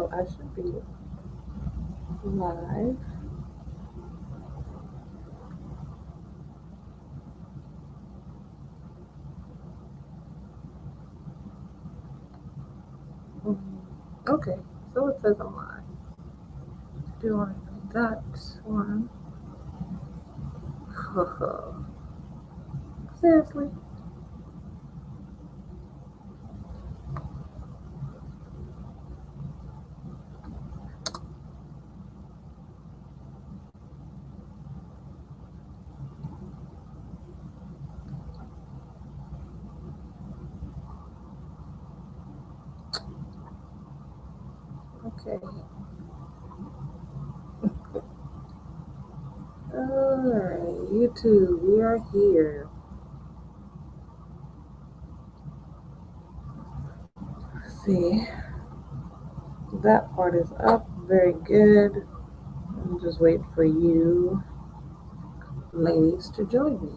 So I should be live. Okay, so it says I'm live. Do I know that one? Seriously? Okay. Alright, YouTube, we are here. Let's see. That part is up. Very good. I'm just waiting for you ladies to join me.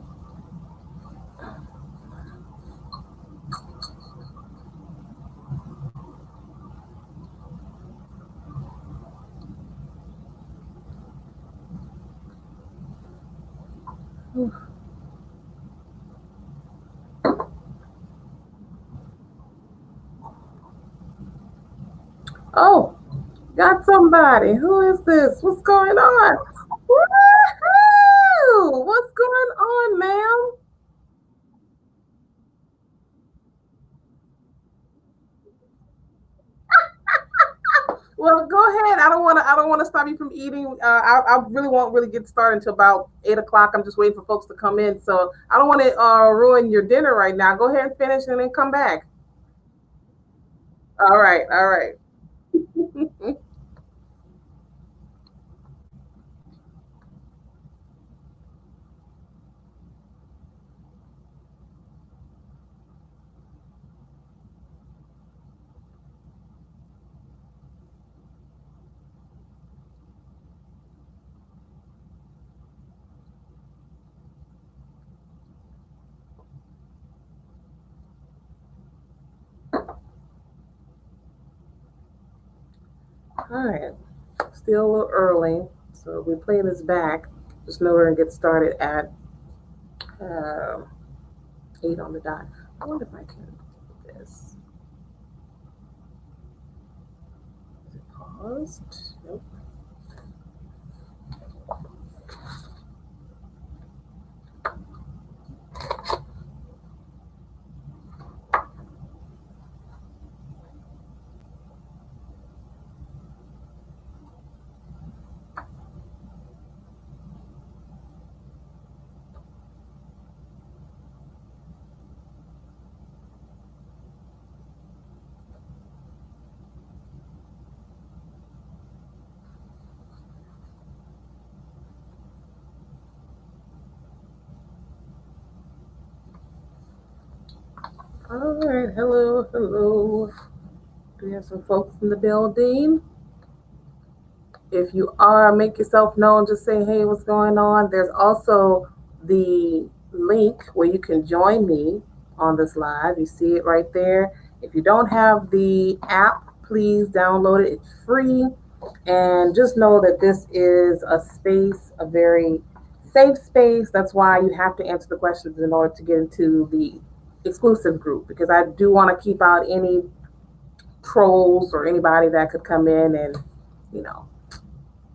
Oh, got somebody. Who is this? What's going on? Woo-hoo! What's going on, ma'am? Well, go ahead. I don't want to. I don't want to stop you from eating. I really won't really get started until about 8 o'clock. I'm just waiting for folks to come in, so I don't want to ruin your dinner right now. Go ahead and finish, and then come back. All right. All right. All right. Still a little early, so we play this back. Just know we're gonna get started at uh, 8 on the dot. I wonder if I can do this. Is it paused? Nope. All right. Hello. Hello. Do we have some folks in the building? If you are, make yourself known. Just say, hey, what's going on? There's also the link where you can join me on this live. You see it right there. If you don't have the app, please download it. It's free. And just know that this is a space, a very safe space. That's why you have to answer the questions in order to get into the exclusive group, because I do want to keep out any trolls or anybody that could come in and, you know,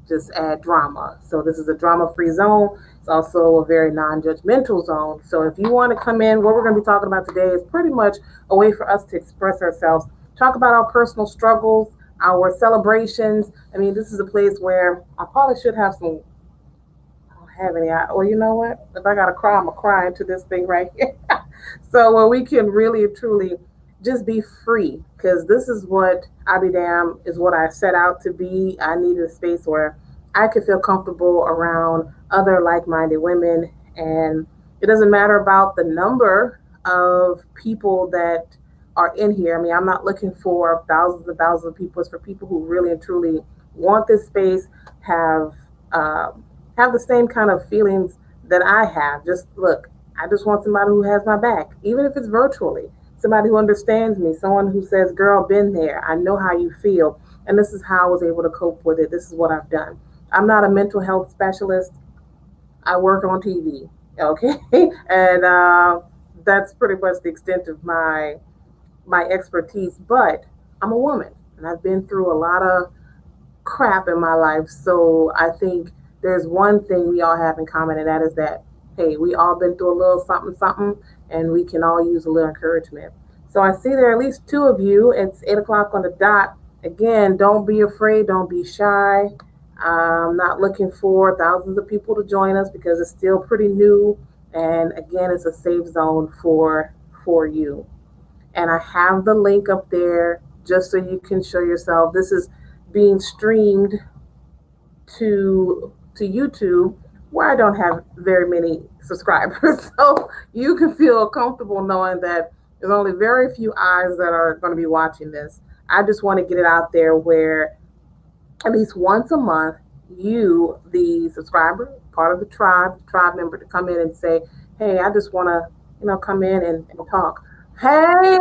just add drama. So this is a drama-free zone. It's also a very non-judgmental zone. So if you want to come in, what we're going to be talking about today is pretty much a way for us to express ourselves, talk about our personal struggles, our celebrations. I mean, this is a place where I probably should have some. I don't have any. Well, you know what? If I got to cry, I'm gonna cry into this thing right here. So where we can really truly just be free, because this is what Abidam is, what I set out to be. I needed a space where I could feel comfortable around other like-minded women, and it doesn't matter about the number of people that are in here. I mean, I'm not looking for thousands and thousands of people. It's for people who really and truly want this space, have have the same kind of feelings that I have. Just look, I just want somebody who has my back, even if it's virtually. Somebody who understands me, someone who says, girl, been there. I know how you feel. and this is how I was able to cope with it. This is what I've done. I'm not a mental health specialist. I work on TV, okay, and that's pretty much the extent of my expertise. But I'm a woman, and I've been through a lot of crap in my life. So I think there's one thing we all have in common, and that is that, hey, we all been through a little something, something, and we can all use a little encouragement. So I see there are at least two of you. It's 8 o'clock on the dot. Again, don't be afraid, don't be shy. I'm not looking for thousands of people to join us because it's still pretty new. And again, it's a safe zone for you. And I have the link up there just so you can show yourself. This is being streamed to YouTube where I don't have very many subscribers. So you can feel comfortable knowing that there's only very few eyes that are going to be watching this. I just want to get it out there where at least once a month, you, the subscriber, part of the tribe member, to come in and say, hey, I just want to, come in and talk. Hey,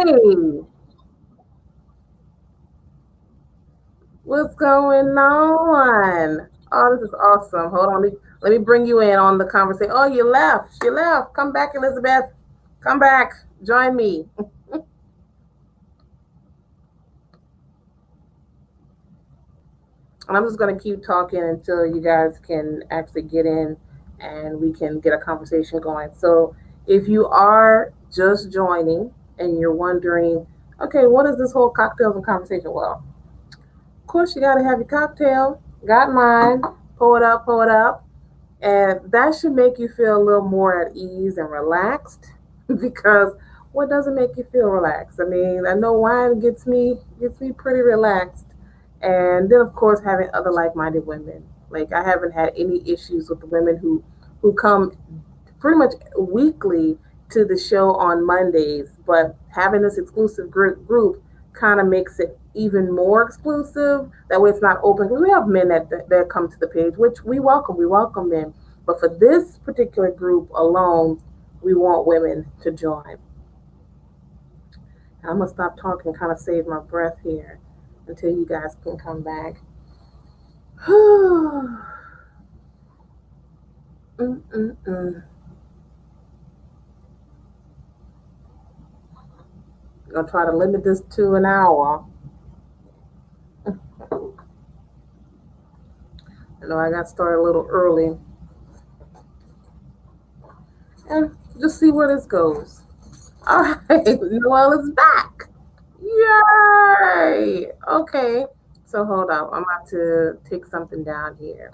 what's going on? Oh, this is awesome. Hold on. Let me bring you in on the conversation. Oh, you left. She left. Come back, Elizabeth. Come back. Join me. And I'm just going to keep talking until you guys can actually get in and we can get a conversation going. So if you are just joining and you're wondering, okay, what is this whole cocktails and conversation? Well, of course, you got to have your cocktail. Got mine. Pull it up, pull it up. And that should make you feel a little more at ease and relaxed because what doesn't make you feel relaxed? I mean, I know wine gets me pretty relaxed. And then of course having other like-minded women. Like I haven't had any issues with the women who come pretty much weekly to the show on Mondays, but having this exclusive group kind of makes it even more exclusive. That way, it's not open because we have men that come to the page, which we welcome. We welcome men, but for this particular group alone, we want women to join. I'm gonna stop talking, and kind of save my breath here until you guys can come back. Mm-mm-mm. I'm gonna try to limit this to an hour. I know I got started a little early. And just see where this goes. All right, Noel is back. Yay! Okay, so hold up. I'm about to take something down here.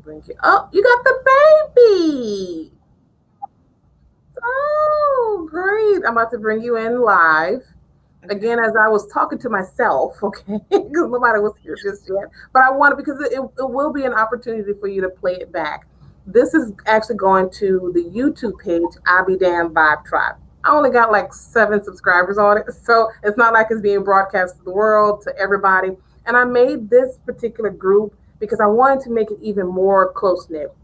Bring you. Oh, you got the baby. Oh, great! I'm about to bring you in live. Again, as I was talking to myself, okay, because nobody was here just yet. But I wanted because it will be an opportunity for you to play it back. This is actually going to the YouTube page, I'll Be Damn Vibe Tribe. I only got like 7 subscribers on it, so it's not like it's being broadcast to the world, to everybody. And I made this particular group because I wanted to make it even more close knit.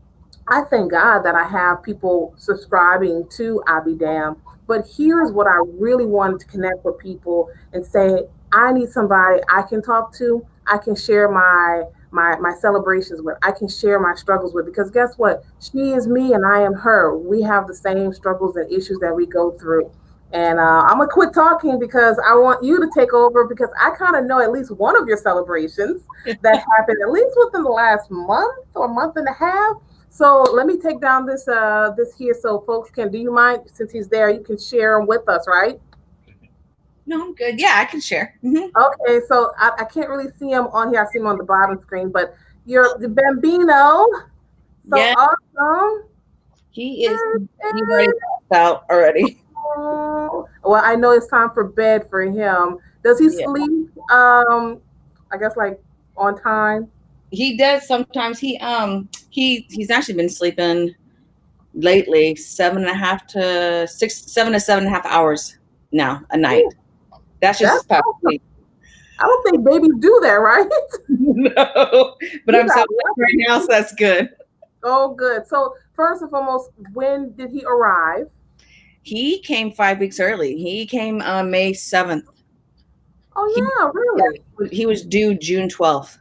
I thank God that I have people subscribing to I Be Damn. But here's what I really wanted to connect with people and say, I need somebody I can talk to. I can share my celebrations with. I can share my struggles with because guess what? She is me and I am her. We have the same struggles and issues that we go through. And I'm gonna quit talking because I want you to take over because I kind of know at least one of your celebrations that happened at least within the last month or month and a half. So let me take down this here so folks can. Do you mind since he's there? You can share them with us, right? No, I'm good. Yeah, I can share. Okay, so I can't really see him on here. I see him on the bottom screen, but you're the Bambino. So Yeah, awesome. he is. He already passed out already. Well, I know it's time for bed for him. Does he Yeah, sleep? I guess like on time. he does sometimes. He's actually been sleeping lately 7.5 to 6, 7 to 7.5 hours now a night. Ooh, That's just that's his power awesome. sleep. I don't think babies do that, right? No, but You I'm so got late right now, so that's good. oh good. So first and foremost, when did he arrive? He came 5 weeks early. He came May 7th. Oh yeah, really? He was due June 12th.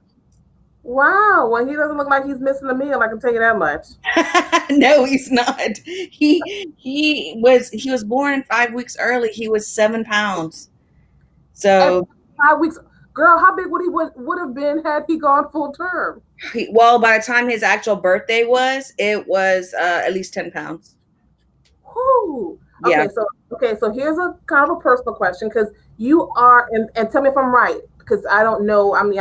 Wow. Well, he doesn't look like he's missing a meal. I can tell you that much. No, he's not. He was born 5 weeks early. He was 7 pounds. At So 5 weeks, girl, how big would have been had he gone full term? well, by the time his actual birthday was, it was at least 10 pounds. Whoo. Yeah. Okay, so here's a kind of a personal question because you are, and tell me if I'm right because I don't know. I mean,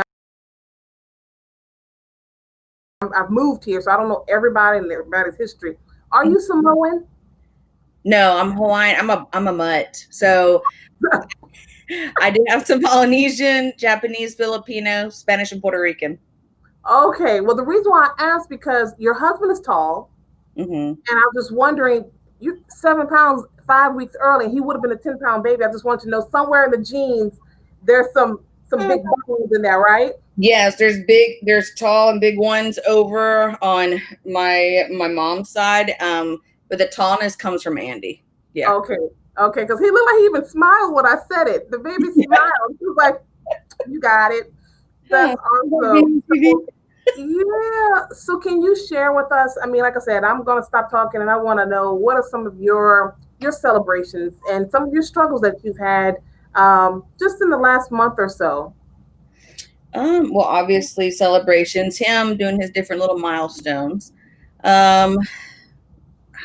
I've moved here, so I don't know everybody and everybody's history. Are you Samoan? No, I'm Hawaiian. I'm a mutt. So I do have some Polynesian, Japanese, Filipino, Spanish, and Puerto Rican. Okay, well, the reason why I asked because your husband is tall, Mm-hmm. and I was just wondering, you 7 pounds 5 weeks early, he would have been a 10 pound baby. I just want to know somewhere in the genes, there's some big bones in there, right? Yes, there's tall and big ones over on my mom's side. But the tallness comes from Andy. Yeah. Okay, okay, because he looked like he even smiled when I said it. The baby smiled. He was like, "You got it." That's awesome. So, yeah. So can you share with us? I mean, like I said, I'm gonna stop talking and I want to know what are some of your celebrations and some of your struggles that you've had just in the last month or so. Well, obviously celebrations, him doing his different little milestones. Um,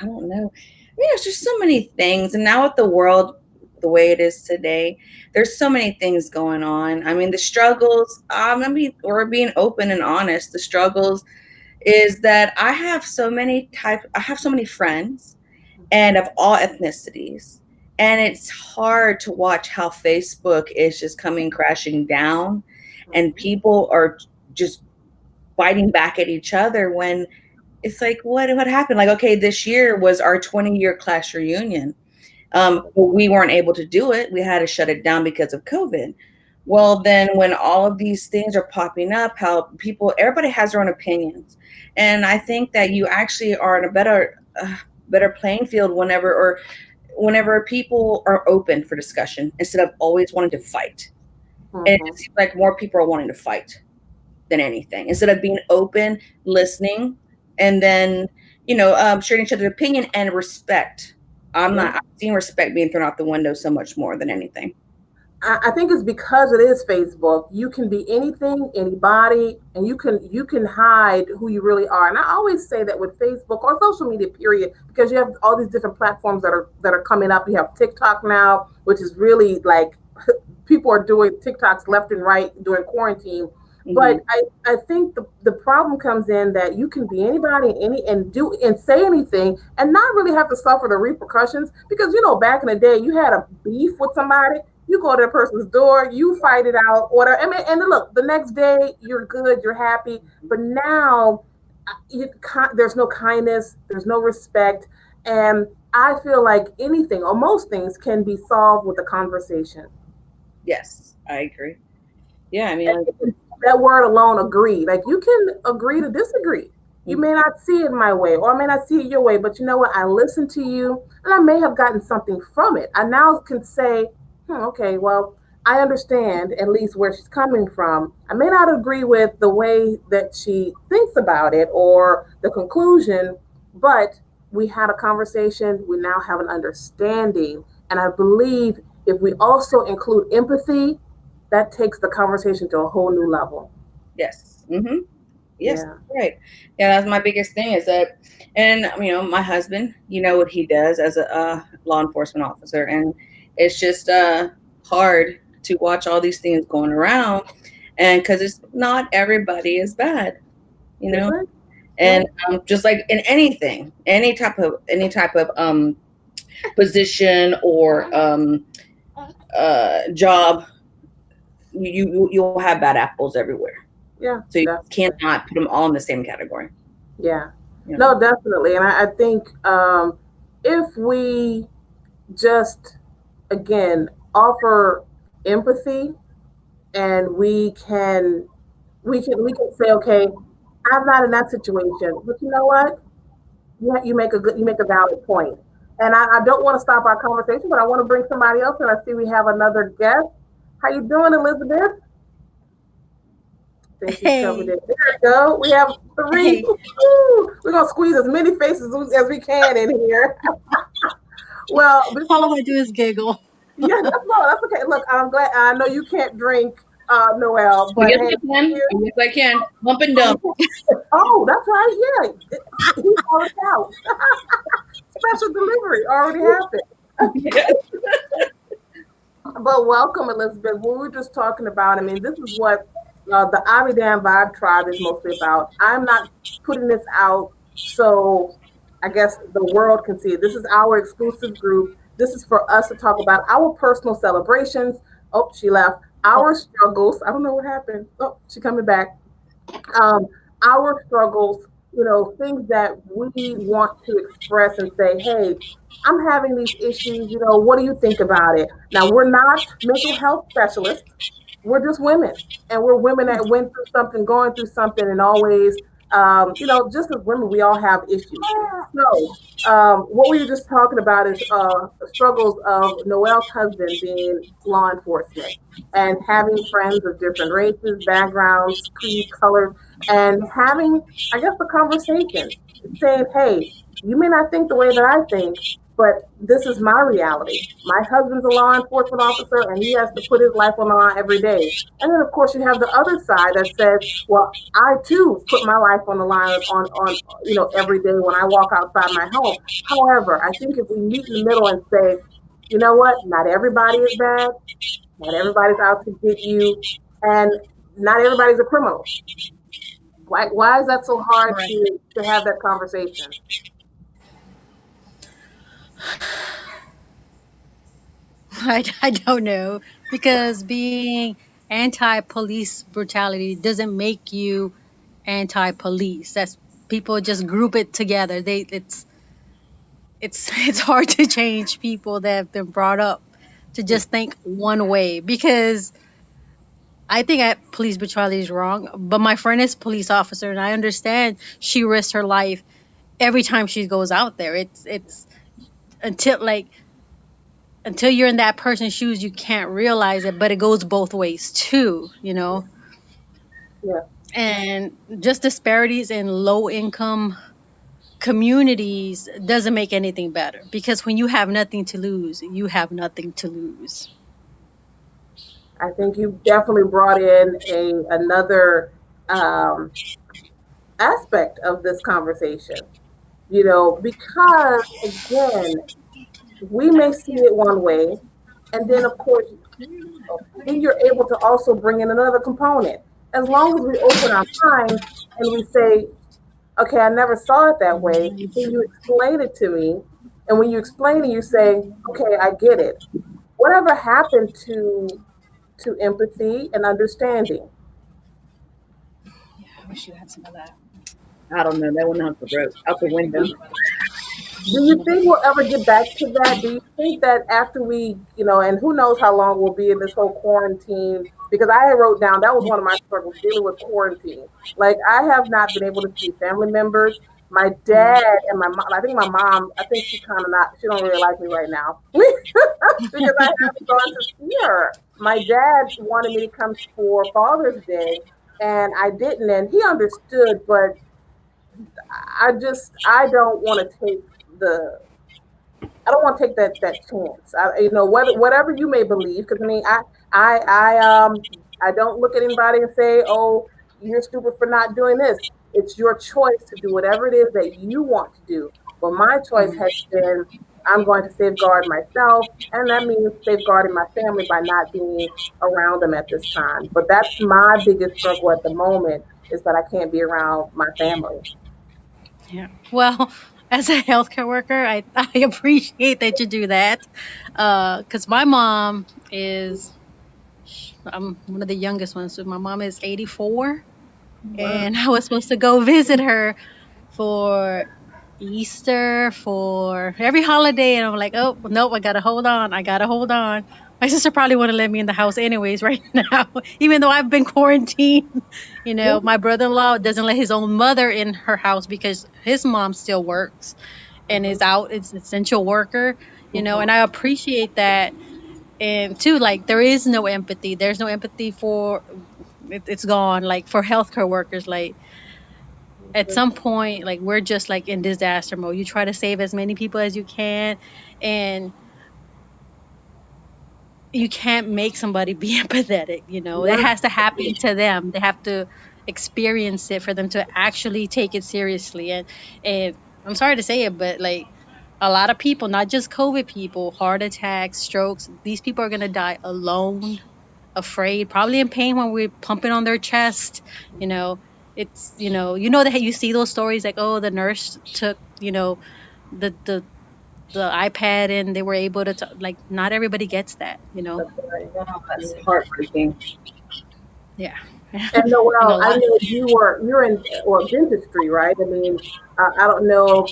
I don't know. I mean, there's just so many things, and now with the world the way it is today, there's so many things going on. I mean, the struggles. I mean, we're being open and honest. The struggles is that I have so many friends and of all ethnicities. And it's hard to watch how Facebook is just coming crashing down and people are just biting back at each other when it's like, what happened? Like, okay, this year was our 20-year class reunion. But we weren't able to do it. We had to shut it down because of COVID. Well, then when all of these things are popping up, how everybody has their own opinions. And I think that you actually are in a better playing field whenever people are open for discussion instead of always wanting to fight. And it seems like more people are wanting to fight than anything instead of being open, listening, and then sharing each other's opinion and respect. I'm seeing respect being thrown out the window so much more than anything. I think it's because it is Facebook. You can be anything, anybody, and you can hide who you really are. And I always say that with Facebook or social media, period, because you have all these different platforms that are coming up. You have TikTok now, which is really like people are doing TikToks left and right during quarantine. Mm-hmm. But I think the problem comes in that you can be anybody, and do and say anything and not really have to suffer the repercussions because back in the day you had a beef with somebody, you go to the person's door, you fight it out, order. I mean, and look, the next day you're good, you're happy. But now, there's no kindness, there's no respect, and I feel like anything or most things can be solved with a conversation. Yes, I agree. Yeah, I mean, that word alone, agree. Like you can agree to disagree. You may not see it my way, or I may not see it your way, but you know what? I listened to you, and I may have gotten something from it. I now can say, okay, well, I understand at least where she's coming from. I may not agree with the way that she thinks about it or the conclusion, but we had a conversation. We now have an understanding. And I believe if we also include empathy, that takes the conversation to a whole new level. yes. Mm-hmm. Yes, Yeah. right. Yeah, that's my biggest thing is that, and my husband, what he does as a law enforcement officer, and it's just hard to watch all these things going around, and because it's not everybody is bad, Right. and just like in anything, any type of position or job, you'll have bad apples everywhere. Yeah. So you cannot put them all in the same category. Yeah. No, definitely. And I think if we just, again, offer empathy and we can say, okay, I'm not in that situation, but you know what? You make a valid point. And I don't want to stop our conversation, but I want to bring somebody else. And I see we have another guest. How you doing, Elizabeth? I think she's covered Hey, it. There we go. We have three. hey, Woo-hoo. We're gonna squeeze as many faces as we can in here. Well, all before I do is giggle. yeah, that's okay. Look, I'm glad. I know you can't drink, Noel, Oh, but yes, hey, I can. Oh, yes, I can. Pump and dump. oh, that's right. Yeah, he's already out. Special delivery already happened. Yes. But welcome, Elizabeth. What we were just talking about, I mean, this is what the Abidam Vibe Tribe is mostly about. I'm not putting this out so I guess the world can see it. This is our exclusive group. This is for us to talk about our personal celebrations. Oh, she left. Our struggles. I don't know what happened. Oh, she coming back. um, our struggles, things that we want to express and say, hey, I'm having these issues, what do you think about it? Now, we're not mental health specialists. We're just women. And we're women that went through something, going through something, and always, just as women, we all have issues. So, what we were just talking about is struggles of Noel's husband being law enforcement and having friends of different races, backgrounds, creed, colors, and having, I guess, the conversation, saying, hey, you may not think the way that I think, but this is my reality. My husband's a law enforcement officer and he has to put his life on the line every day. And then, of course, you have the other side that says, well, I too put my life on the line every day when I walk outside my home. However, I think if we meet in the middle and say, you know what, not everybody is bad, not everybody's out to get you, and not everybody's a criminal. Why is that so hard Right. to have that conversation? I don't know because being anti-police brutality doesn't make you anti-police. That's people just group it together. It's hard to change people that have been brought up to just think one way because I think police brutality is wrong. But my friend is a police officer and I understand she risks her life every time she goes out there. It's until like until you're in that person's shoes, you can't realize it, but it goes both ways too, you know? Yeah, And just disparities in low income communities doesn't make anything better because when you have nothing to lose, you have nothing to lose. I think you definitely brought in another um, aspect of this conversation. Because again, we may see it one way, and then of course, then you're able to also bring in another component. As long as we open our minds and we say, okay, I never saw it that way. Can you explain it to me? And when you explain it, you say, okay, I get it. Whatever happened to empathy and understanding? I wish you had some of that. I don't know. That went out the window. Do you think we'll ever get back to that? Do you think that after we, and who knows how long we'll be in this whole quarantine? Because I wrote down that was one of my struggles dealing with quarantine. Like I have not been able to see family members. My dad and my mom. I think my mom. I think she kind of not. She don't really like me right now because I haven't gone to see her. My dad wanted me to come for Father's Day, and I didn't, and he understood, but I don't want to take the I don't want to take that chance. Whatever you may believe, because I mean, I don't look at anybody and say, "Oh, you're stupid for not doing this." It's your choice to do whatever it is that you want to do. But my choice has been, I'm going to safeguard myself, and that means safeguarding my family by not being around them at this time. But that's my biggest struggle at the moment is that I can't be around my family. Yeah. Well, as a healthcare worker, I appreciate that you do that. Because my mom is, I'm one of the youngest ones. So my mom is 84. Wow. And I was supposed to go visit her for Easter, for every holiday. And I'm like, oh, nope, I got to hold on. I got to hold on. My sister probably wouldn't let me in the house anyways right now, even though I've been quarantined. My brother-in-law doesn't let his own mother in her house because his mom still works and is Mhm. out. It's an essential worker, and Mhm. I appreciate that And two, like there is no empathy. There's no empathy for it's gone. Like for healthcare workers, like at some point, like we're just like in disaster mode. You try to save as many people as you can, and you can't make somebody be empathetic. It Yeah. has to happen to them. They have to experience it for them to actually take it seriously. And I'm sorry to say it, but like a lot of people, not just COVID people, heart attacks, strokes, these people are gonna die alone, afraid, probably in pain when we're pumping on their chest. You know, it's that you see those stories like, oh, the nurse took the the iPad and they were able to like, not everybody gets that. That's right. Oh, that's heartbreaking. Yeah. And And a Noel, I lot. know you're in dentistry, right? I mean, I don't know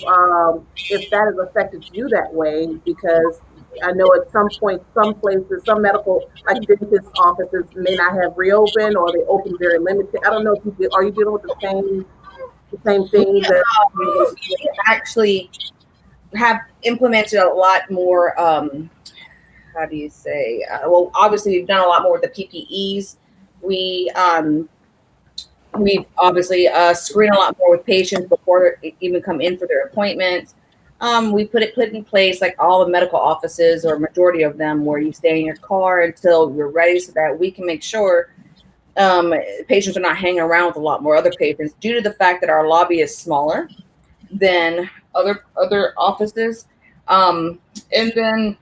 if that has affected you that way because I know at some point, some places, some medical like dentist offices may not have reopened or they open very limited. I don't know if are you dealing with the same We, things that we actually have implemented a lot more. How do you say? Well, obviously, we've done a lot more with the PPEs. We we've obviously screen a lot more with patients before they even come in for their appointments. We put in place like all the medical offices or majority of them where you stay in your car until you're ready, so that we can make sure patients are not hanging around with a lot more other patients due to the fact that our lobby is smaller than other offices. And then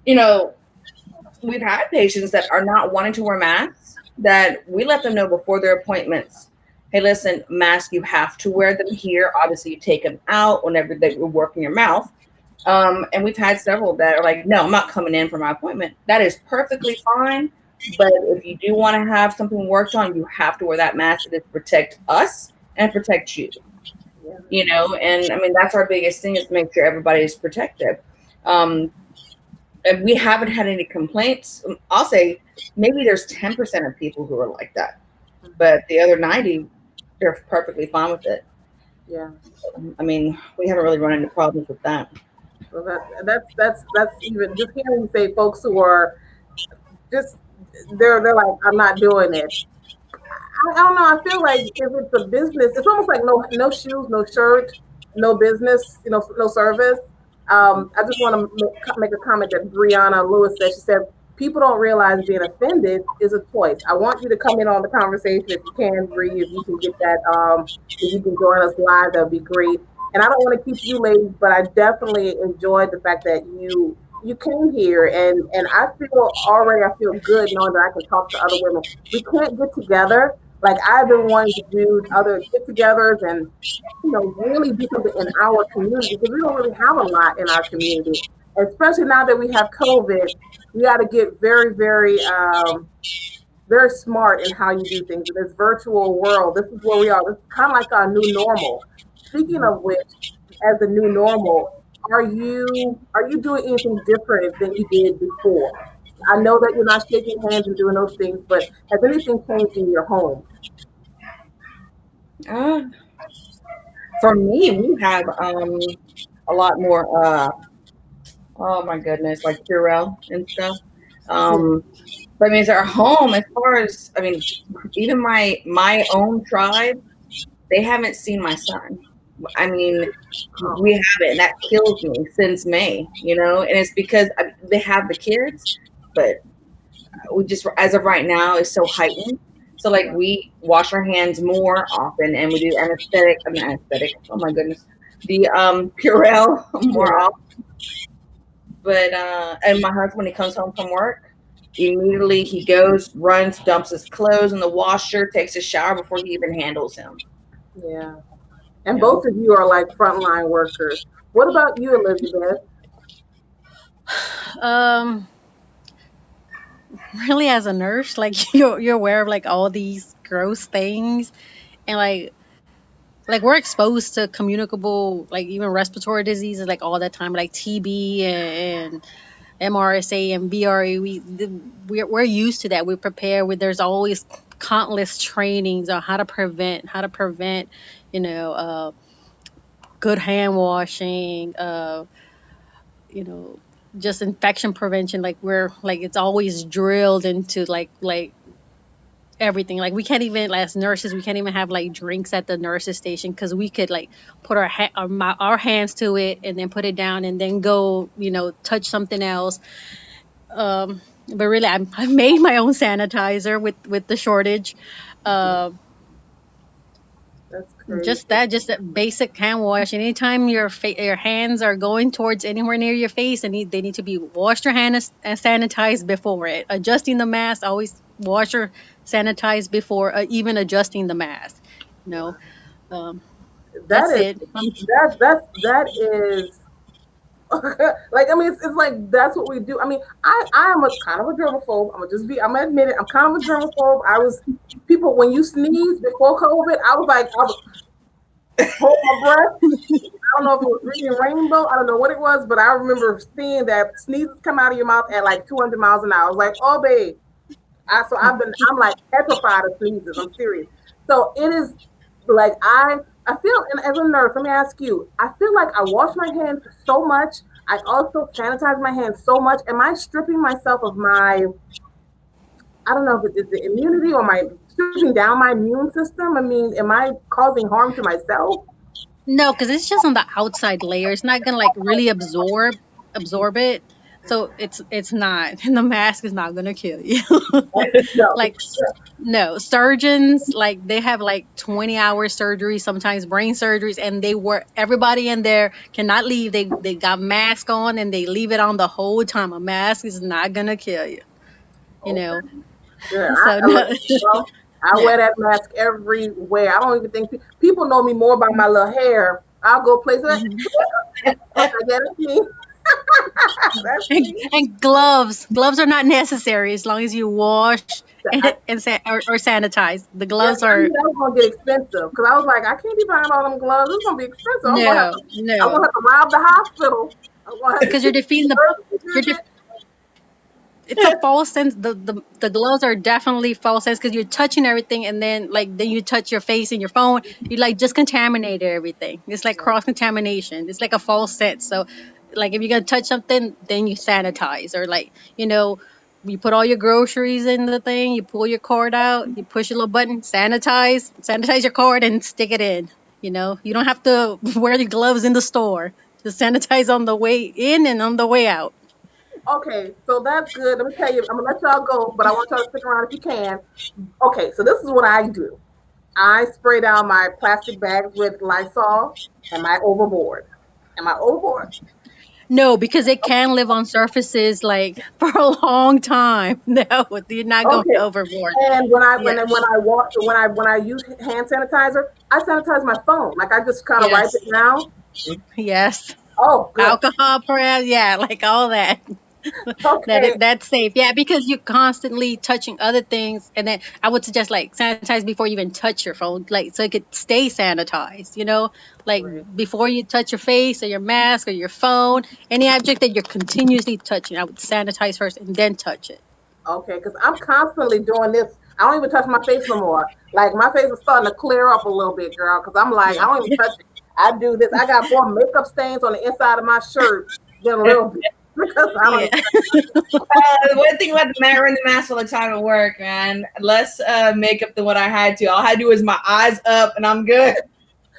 you know we've had patients that are not wanting to wear masks that we let them know before their appointments. Hey, listen, mask, you have to wear them here. Obviously, you take them out whenever they were working your mouth. And we've had several that are like, no, I'm not coming in for my appointment. That is perfectly fine. But if you do want to have something worked on, you have to wear that mask to protect us and protect you. And I mean, that's our biggest thing, is to make sure everybody is protected. Um, and we haven't had any complaints. I'll say maybe there's 10% of people who are like that, but the other 90, they're perfectly fine with it. yeah. I mean, we haven't really run into problems with that. Well, that's even just hearing you say folks who are just they're like, I'm not doing it. I don't know. I feel like if it's a business, it's almost like no shoes, no shirt, no business, no service. I just want to make a comment that Brianna Lewis said. She said people don't realize being offended is a choice. I want you to come in on the conversation if you can, Bree. If you can get that, if you can join us live, that'd be great. And I don't want to keep you ladies, but I definitely enjoyed the fact that you came here, and I feel good knowing that I can talk to other women. We can't get together like I've been wanting to do other get-togethers and really do something in our community because we don't really have a lot in our community. Especially now that we have COVID, you got to get very, very, very smart in how you do things in this virtual world. This is where we are. This is kind of like our new normal. Speaking of which, as the new normal, are you doing anything different than you did before? I know that you're not shaking hands and doing those things, but has anything changed in your home? Uh, for me, we have a lot more. Oh my goodness, like Purell and stuff. Um, but I mean, it's our home. As far as I mean, even my own tribe, they haven't seen my son. I mean, we haven't, and that kills me since May. And it's because they have the kids, but we just, as of right now, is so heightened. So like we wash our hands more often, and we do anesthetic. I mean, anesthetic. Oh my goodness, the Purell more Yeah. often. But and my husband, when he comes home from work, immediately he goes, runs, dumps his clothes in the washer, takes a shower before he even handles him. Yeah. And Yeah. both of you are like frontline workers. What about you, Elizabeth? Um, really, as a nurse, like you're aware of like all these gross things, and like we're exposed to communicable, like even respiratory diseases like all the time, like TB and MRSA and VRE. We're used to that. We're prepared. There's always countless trainings on how to prevent, you know, uh, good hand washing, you know, just infection prevention. Like we're like it's always drilled into like everything. Like we can't even, as nurses, we can't even have like drinks at the nurses station because we could like put our hands to it and then put it down and then go, touch something else. But really, I made my own sanitizer with the shortage. Um, That's crazy. just that basic hand wash. Anytime your hands are going towards anywhere near your face, they need to be washed or and sanitized before it. Adjusting the mask, always wash or sanitize before even adjusting the mask. You know, um, That that's is it. that is like I mean it's like that's what we do. I mean I am a kind of a germaphobe. I'm gonna admit it. I'm kind of a germaphobe. I was people when you sneeze before COVID, I was hold my breath. I don't know if it was reading Rainbow. I don't know what it was, but I remember seeing that sneezes come out of your mouth at like 200 miles an hour. I was like, oh babe. I'm like petrified of sneezes. I'm serious. So it is like I feel, and as a nurse, let me ask you, I feel like I wash my hands so much. I also sanitize my hands so much. Am I stripping myself of my, I don't know if it's the immunity or my stripping down my immune system? I mean, am I causing harm to myself? No, because it's just on the outside layer. It's not gonna like really absorb it. So it's not, and the mask is not gonna kill you. No. Like no, surgeons like they have like 20-hour surgeries, sometimes brain surgeries, and everybody in there cannot leave. They got mask on and they leave it on the whole time. A mask is not gonna kill you, you Okay. know. Yeah, So no, I yeah. wear that mask everywhere. I don't even think people know me more by my little hair. I'll go places like, Mhm. okay, yeah, that's me. That's me. And gloves are not necessary as long as you wash I, or sanitize. The yeah, gloves I are knew that was gonna get expensive because I was like, I can't be buying all them gloves. It's gonna be expensive. no, I'm gonna no, have to rob the hospital. I'm gonna have to because you're get defeating the emergency you're visit. it's a false sense. The gloves are definitely false sense because you're touching everything, and then you touch your face and your phone. You like just contaminated everything. It's like cross contamination. It's like a false sense. So, like if you're gonna touch something, then you sanitize, or like you put all your groceries in the thing. You pull your cord out. You push a little button. Sanitize your cord and stick it in. You don't have to wear the gloves in the store. Just sanitize on the way in and on the way out. Okay, so that's good. Let me tell you, I'm gonna let y'all go, but I want y'all to stick around if you can. Okay, so this is what I do. I spray down my plastic bags with Lysol. Am I overboard? Am I overboard? No, because it can live on surfaces like for a long time. No, you're not going Okay. overboard. And when I Yeah. walk when I use hand sanitizer, I sanitize my phone. Like I just kind of wipe it Yes. down. Yes. Oh, good. Alcohol, perhaps. Yeah, like all that. Okay. That's safe. Yeah, because you're constantly touching other things, and then I would suggest like sanitize before you even touch your phone, like so it could stay sanitized. Like Great. before you touch your face or your mask or your phone, any object that you're continuously touching, I would sanitize first and then touch it. Okay, because I'm constantly doing this. I don't even touch my face no more. Like my face is starting to clear up a little bit, girl. Because I'm like, I Yeah. don't even touch it. I do this. I got more makeup stains on the inside of my shirt than a little bit because I don't. Yeah. Even, One thing about the man wearing the mask all the time at work, man. Less makeup than what I had to. All I had to do was my eyes up, and I'm good.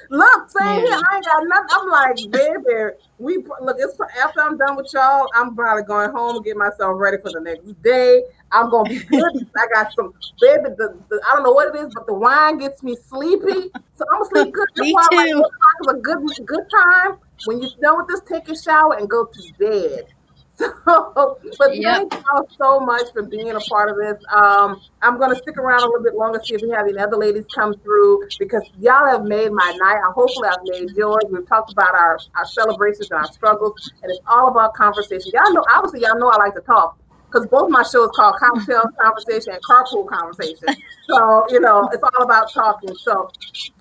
look, same Yeah. here. I ain't got nothing. I'm like, baby, look. It's after I'm done with y'all. I'm probably going home and get myself ready for the next day. I'm gonna be good. I got some, baby. I don't know what it is, but the wine gets me sleepy, so I'm gonna sleep good. That's Me why I'm like, too. 8 o'clock is a good time. When you're done with this, take a shower and go to bed. So, but Yep. thank y'all so much for being a part of this. I'm gonna stick around a little bit longer, see if we have any other ladies come through because y'all have made my night. Hopefully, I've made yours. We've talked about our celebrations and our struggles, and it's all about conversation. Y'all know, obviously, y'all know I like to talk because both my shows called Cocktail Conversation and Carpool Conversation. So it's all about talking. So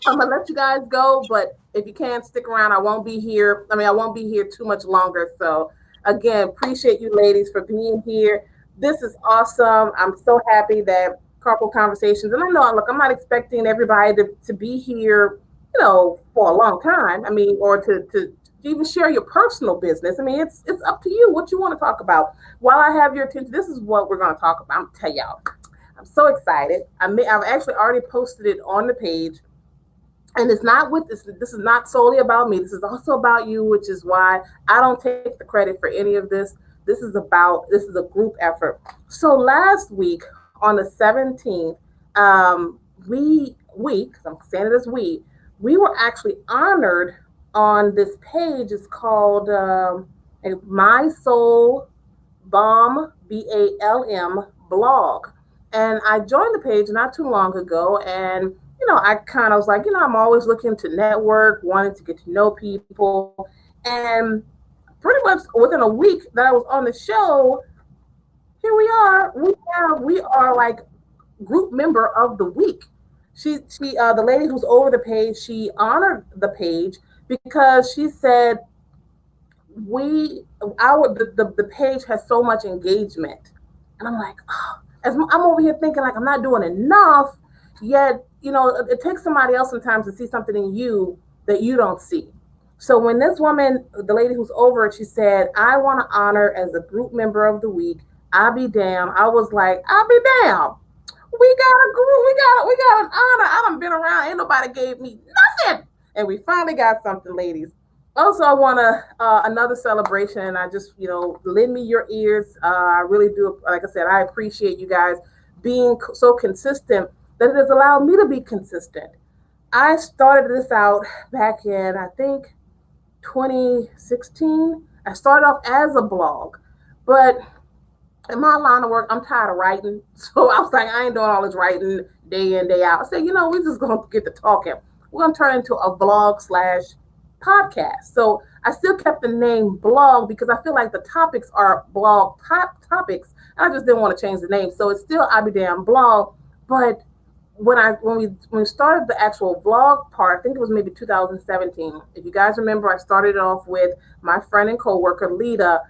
I'm gonna let you guys go, but if you can't stick around, I won't be here. I won't be here too much longer. So again, appreciate you ladies for being here. This is awesome. I'm so happy that Carpool Conversations, and I know, look, I'm not expecting everybody to be here, for a long time. Or to even share your personal business. I mean, it's up to you what you want to talk about. While I have your attention, this is what we're going to talk about. I'm gonna tell y'all. I'm so excited. I've actually already posted it on the page, and it's not with this. This is not solely about me. This is also about you, which is why I don't take the credit for any of this. This is a group effort. So last week on the 17th, because I'm saying it as we were actually honored on this page. It's called My Soul Balm, BALM blog. And I joined the page not too long ago. And, I kind of was like, I'm always looking to network, wanting to get to know people. And pretty much within a week that I was on the show, here we are. We are like group member of the week. The lady who's over the page, she honored the page because she said the page has so much engagement. And I'm like, oh, as I'm over here thinking like I'm not doing enough, yet, it takes somebody else sometimes to see something in you that you don't see. So when this woman, the lady who's over it, she said, I want to honor as a group member of the week, I'll be damn. I was like, I'll be damn. We got a group, we got an honor. I done been around, ain't nobody gave me nothing. And we finally got something, ladies. Also, I want another celebration, and I just, lend me your ears. I really do. Like I said, I appreciate you guys being so consistent that it has allowed me to be consistent. I started this out back in, I think, 2016. I started off as a blog, but in my line of work, I'm tired of writing. So I was like, I ain't doing all this writing day in, day out. I said, we're just going to get to talking. We're going to turn it into a blog / podcast. So I still kept the name blog because I feel like the topics are blog topics. And I just didn't want to change the name. So it's still I Be Damn blog. But when we started the actual vlog part, I think it was maybe 2017. If you guys remember, I started off with my friend and coworker Lita.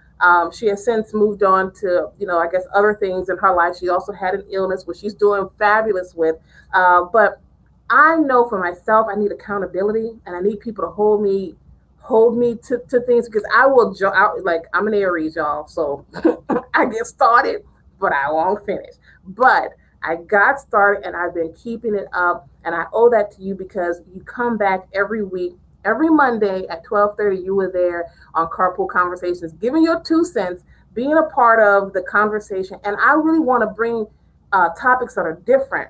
She has since moved on to, I guess other things in her life. She also had an illness, which she's doing fabulous with. But I know for myself, I need accountability, and I need people to hold me to things, because I will like I'm an Aries, y'all. So I get started, but I won't finish. But I got started and I've been keeping it up, and I owe that to you because you come back every week. Every Monday at 12:30, you were there on Carpool Conversations, giving your 2 cents, being a part of the conversation. And I really want to bring topics that are different.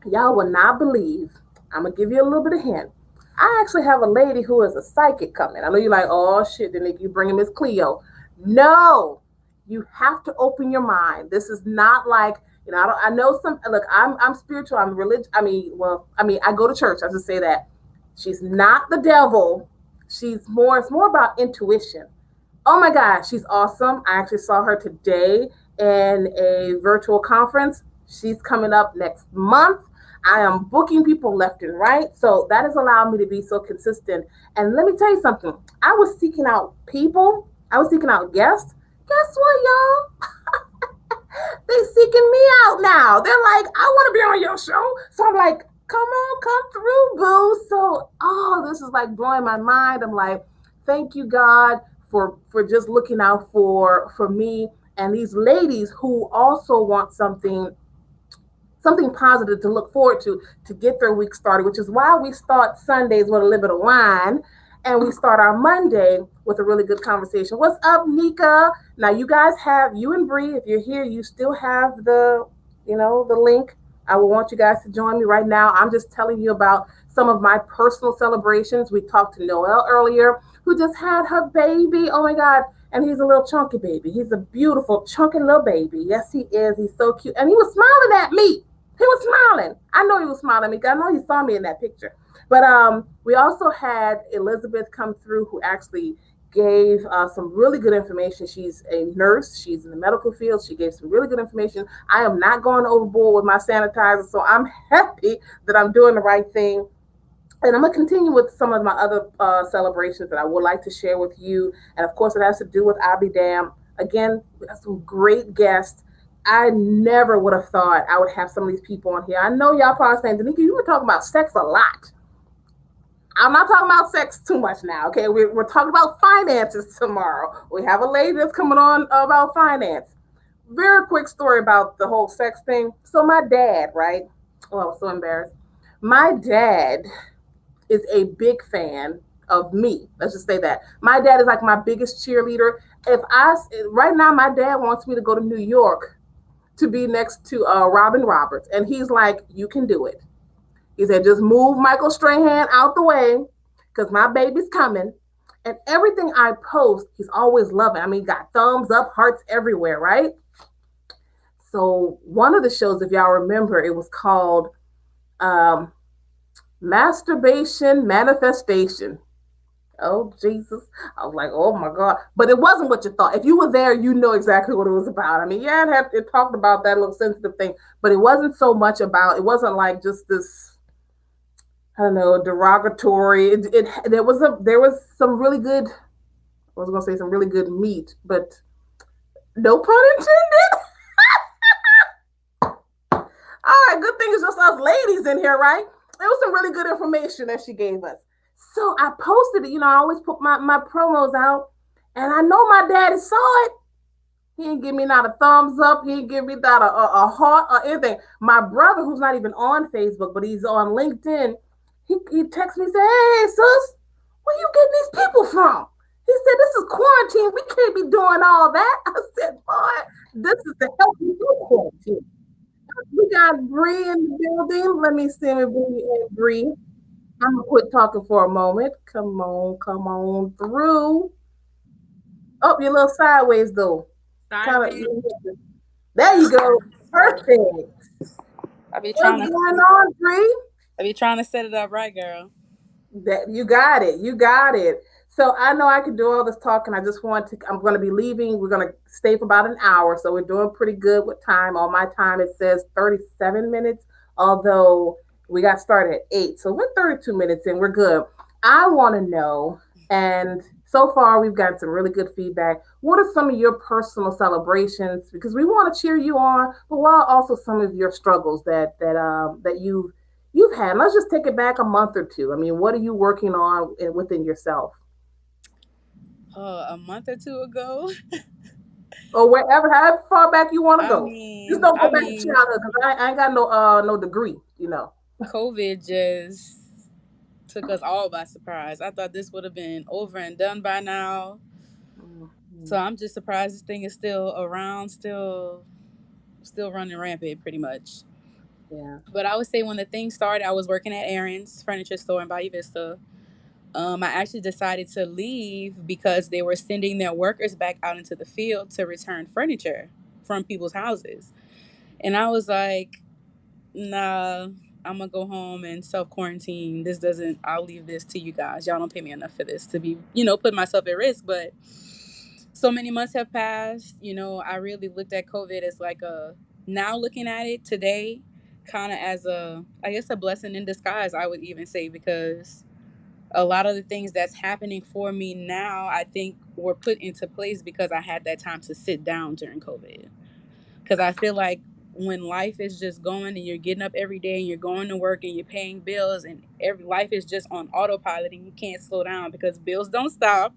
Y'all will not believe. I'm gonna give you a little bit of hint. I actually have a lady who is a psychic coming. I know you're like, oh shit, then you bring Miss Cleo. No, you have to open your mind. This is not like, I know some. Look, I'm spiritual. I'm religious. I go to church. I just say that. She's not the devil. It's more about intuition. Oh my God, she's awesome. I actually saw her today in a virtual conference. She's coming up next month. I am booking people left and right. So that has allowed me to be so consistent. And let me tell you something. I was seeking out people. I was seeking out guests. Guess what, y'all? They seeking me out now. They're like, I want to be on your show. So I'm like, come on, come through, boo. So, this is like blowing my mind. I'm like, thank you, God, for just looking out for me and these ladies who also want something positive to look forward to get their week started, which is why we start Sundays with a little bit of wine, and we start our Monday with a really good conversation. What's up, Nika? Now, you guys you and Bree, if you're here, you still have the link. I will want you guys to join me right now. I'm just telling you about some of my personal celebrations. We talked to Noelle earlier, who just had her baby. Oh my God. And he's a little chunky baby. He's a beautiful, chunky little baby. Yes, he is. He's so cute. And he was smiling at me. He was smiling. I know he was smiling at me. I know he saw me in that picture. But we also had Elizabeth come through, who actually gave some really good information. She's a nurse. She's in the medical field. She gave some really good information. I am not going overboard with my sanitizer, so I'm happy that I'm doing the right thing. And I'm going to continue with some of my other celebrations that I would like to share with you. And of course, it has to do with I'll Be Damn. Again, we have some great guests. I never would have thought I would have some of these people on here. I know y'all probably saying, Danica, you were talking about sex a lot. I'm not talking about sex too much now. Okay, we're talking about finances tomorrow. We have a lady that's coming on about finance. Very quick story about the whole sex thing. So my dad, right? Oh, I was so embarrassed. My dad is a big fan of me. Let's just say that. My dad is like my biggest cheerleader. If I right now, my dad wants me to go to New York to be next to Robin Roberts, and he's like, "You can do it." He said, "Just move Michael Strahan out the way, because my baby's coming." And everything I post, he's always loving. I mean, got thumbs up, hearts everywhere, right? So one of the shows, if y'all remember, it was called um, Masturbation Manifestation. Oh Jesus. I was like, oh my God. But it wasn't what you thought. If you were there, you know exactly what it was about. I mean, yeah, it talked about that little sensitive thing, but it wasn't so much about, it wasn't like just this, I don't know, derogatory. There was some really good, I was gonna say some really good meat, but no pun intended. All right, good thing it's just us ladies in here, right? It was some really good information that she gave us. So I posted it. I always put my promos out, and I know my daddy saw it. He didn't give me not a thumbs up. He didn't give me not a heart or anything. My brother, who's not even on Facebook, but he's on LinkedIn, he texts me, say, "Hey, sis, where you getting these people from?" He said, "This is quarantine. We can't be doing all that." I said, "Boy, this is the healthy quarantine." We got Bree in the building. Let me see if Bree. I'm gonna quit talking for a moment. Come on through. Oh, you're a little sideways though. Kind Sorry, of. There you go. Perfect. I be What's trying going to on, Bree? I be trying to set it up right, girl. That you got it. You got it. So I know I can do all this talking. I just want to. I'm going to be leaving. We're going to stay for about an hour, so we're doing pretty good with time. On my time, it says 37 minutes. Although we got started at 8, so we're 32 minutes in. We're good. I want to know, and so far we've gotten some really good feedback. What are some of your personal celebrations? Because we want to cheer you on, but what are also some of your struggles that you've had? Let's just take it back a month or two. I mean, what are you working on within yourself, A month or two ago. or wherever, however far back you want to I go? Just mean, don't I go back to mean, childhood, because I ain't got no degree. COVID just took us all by surprise. I thought this would have been over and done by now. So Mhm. I'm just surprised this thing is still around, still running rampant pretty much. Yeah. But I would say when the thing started, I was working at Aaron's furniture store in Bayou Vista. I actually decided to leave because they were sending their workers back out into the field to return furniture from people's houses. And I was like, nah, I'm gonna go home and self quarantine. I'll leave this to you guys. Y'all don't pay me enough for this to be, put myself at risk. But so many months have passed. I really looked at COVID as like now looking at it today, kind of as I guess, a blessing in disguise, I would even say, because a lot of the things that's happening for me now, I think were put into place because I had that time to sit down during COVID. Because I feel like when life is just going and you're getting up every day and you're going to work and you're paying bills and every life is just on autopilot and you can't slow down because bills don't stop.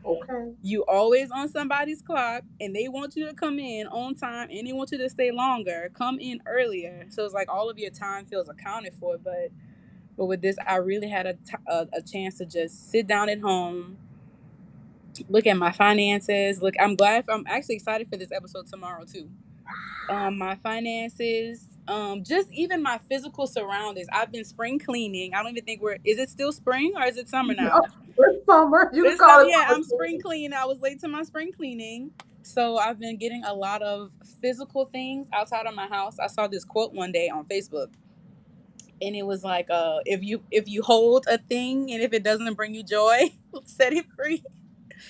Okay. You always on somebody's clock and they want you to come in on time and they want you to stay longer, come in earlier. So it's like all of your time feels accounted for. But with this, I really had a chance to just sit down at home, look at my finances. Look, I'm actually excited for this episode tomorrow too. My finances, just even my physical surroundings. I've been spring cleaning. I don't even think is it still spring or is it summer No, now? it's summer. You can It's call it yeah, I'm summer. spring cleaning. I was late to my spring cleaning. So I've been getting a lot of physical things outside of my house. I saw this quote one day on Facebook and it was like if you hold a thing and if it doesn't bring you joy, set it free.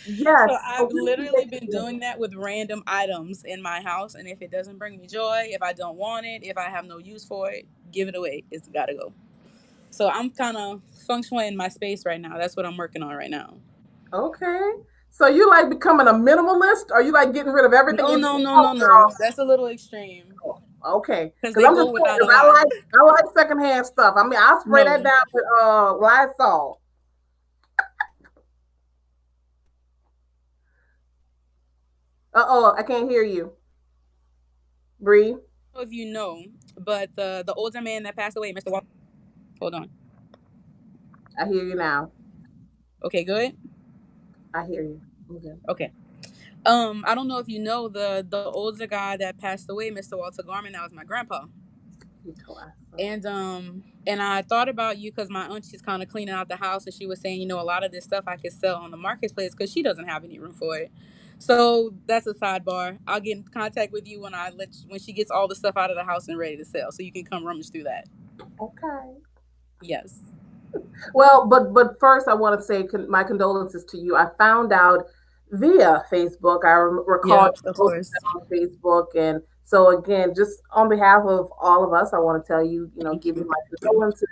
So Yes. I've Okay. literally been doing that with random items in my house, and if it doesn't bring me joy, if I don't want it, if I have no use for it, give it away. It's gotta go. So I'm kind of functioning in my space right now. That's what I'm working on right now. Okay. So you like becoming a minimalist, or you like getting rid of everything No, and no, just, no, oh no, no. girl, That's a little extreme okay. because Because they I'm just go saying, without a 'cause lot. I like secondhand stuff. I mean, I spray that No, down with Lysol. Uh-oh, I can't hear you. Bree, If you know, but the older man that passed away, Mr. Walter. Hold on. I hear you now. Okay, good. I hear you. Okay. Okay. I don't know if you know the older guy that passed away, Mr. Walter Garman. That was my grandpa. You told us. And I thought about you because my aunt, she's kind of cleaning out the house, and she was saying, a lot of this stuff I could sell on the marketplace because she doesn't have any room for it. So that's a sidebar. I'll get in contact with you when she gets all the stuff out of the house and ready to sell, so you can come rummage through that. Okay. Yes. Well, but first, I want to say my condolences to you. I found out via Facebook. I recall Yeah, you of posted course. that on Facebook, and so again, just on behalf of all of us, I want to tell you, Thank give you you. my condolences.